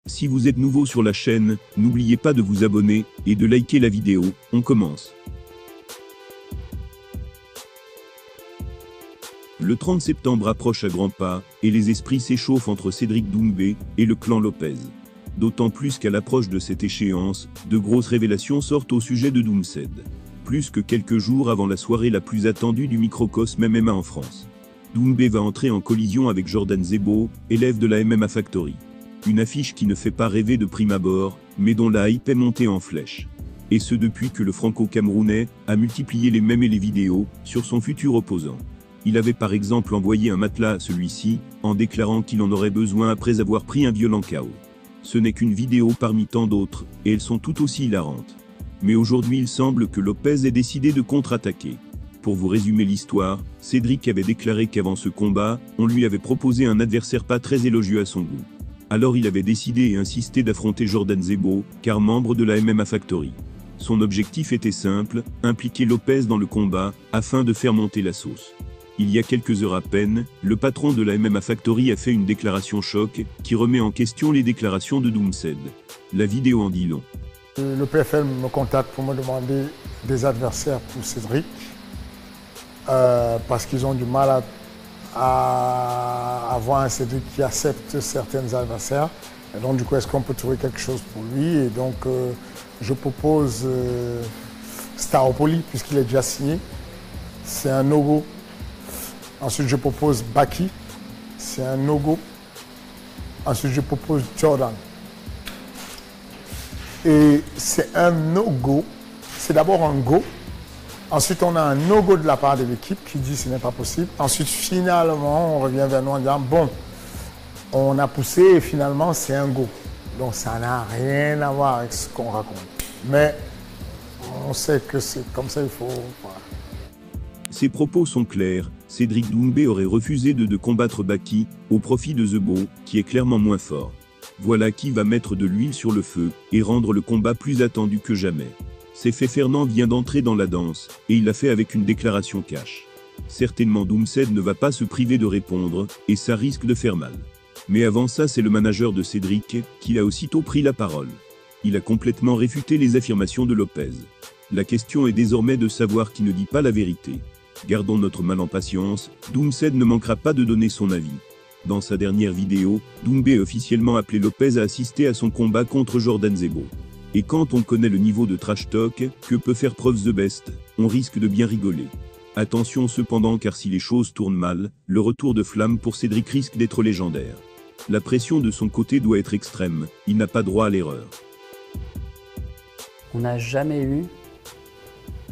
Si vous êtes nouveau sur la chaîne, n'oubliez pas de vous abonner et de liker la vidéo. On commence. Le 30 septembre approche à grands pas, et les esprits s'échauffent entre Cédric Doumbé et le clan Lopez. D'autant plus qu'à l'approche de cette échéance, de grosses révélations sortent au sujet de Doumsed. Plus que quelques jours avant la soirée la plus attendue du microcosme MMA en France. Doumbé va entrer en collision avec Jordan Zebo, élève de la MMA Factory. Une affiche qui ne fait pas rêver de prime abord, mais dont la hype est montée en flèche. Et ce depuis que le franco-camerounais a multiplié les mèmes et les vidéos sur son futur opposant. Il avait par exemple envoyé un matelas à celui-ci, en déclarant qu'il en aurait besoin après avoir pris un violent KO. Ce n'est qu'une vidéo parmi tant d'autres, et elles sont tout aussi hilarantes. Mais aujourd'hui il semble que Lopez ait décidé de contre-attaquer. Pour vous résumer l'histoire, Cédric avait déclaré qu'avant ce combat, on lui avait proposé un adversaire pas très élogieux à son goût. Alors il avait décidé et insisté d'affronter Jordan Zebo, car membre de la MMA Factory. Son objectif était simple, impliquer Lopez dans le combat, afin de faire monter la sauce. Il y a quelques heures à peine, le patron de la MMA Factory a fait une déclaration choc, qui remet en question les déclarations de Doumsed. La vidéo en dit long. Le PFL me contacte pour me demander des adversaires pour Cédric, parce qu'ils ont du mal à avoir un Cédric qui accepte certains adversaires. Et donc du coup, est-ce qu'on peut trouver quelque chose pour lui? Et donc je propose Staropoli, puisqu'il est déjà signé. C'est un no-go. Ensuite, je propose Baki. C'est un no-go. Ensuite, je propose Jordan. Et c'est un no-go. C'est d'abord un go. Ensuite, on a un no-go de la part de l'équipe qui dit que ce n'est pas possible. Ensuite, finalement, on revient vers nous en disant, bon, on a poussé et finalement, c'est un go. Donc, ça n'a rien à voir avec ce qu'on raconte. Mais on sait que c'est comme ça, il faut... Voilà. Ses propos sont clairs, Cédric Doumbé aurait refusé de combattre Baki, au profit de Zebo, qui est clairement moins fort. Voilà qui va mettre de l'huile sur le feu, et rendre le combat plus attendu que jamais. C'est fait, Fernand vient d'entrer dans la danse, et il l'a fait avec une déclaration cash. Certainement Doumsed ne va pas se priver de répondre, et ça risque de faire mal. Mais avant ça, c'est le manager de Cédric, qui a aussitôt pris la parole. Il a complètement réfuté les affirmations de Lopez. La question est désormais de savoir qui ne dit pas la vérité. Gardons notre mal en patience, Doumsed ne manquera pas de donner son avis. Dans sa dernière vidéo, Doumbé a officiellement appelé Lopez à assister à son combat contre Jordan Zebo. Et quand on connaît le niveau de trash talk que peut faire preuve The Best, on risque de bien rigoler. Attention cependant, car si les choses tournent mal, le retour de flamme pour Cédric risque d'être légendaire. La pression de son côté doit être extrême, il n'a pas droit à l'erreur. On n'a jamais eu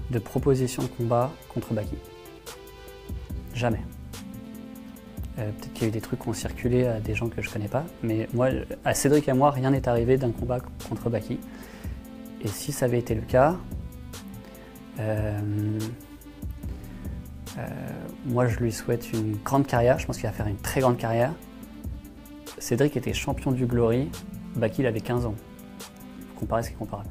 de proposition de combat contre Baki. Jamais. Peut-être qu'il y a eu des trucs qui ont circulé à des gens que je connais pas, mais moi, à Cédric et à moi, rien n'est arrivé d'un combat contre Baki. Et si ça avait été le cas, moi je lui souhaite une grande carrière, je pense qu'il va faire une très grande carrière. Cédric était champion du Glory, Baki il avait 15 ans. Faut comparer ce qui est comparable.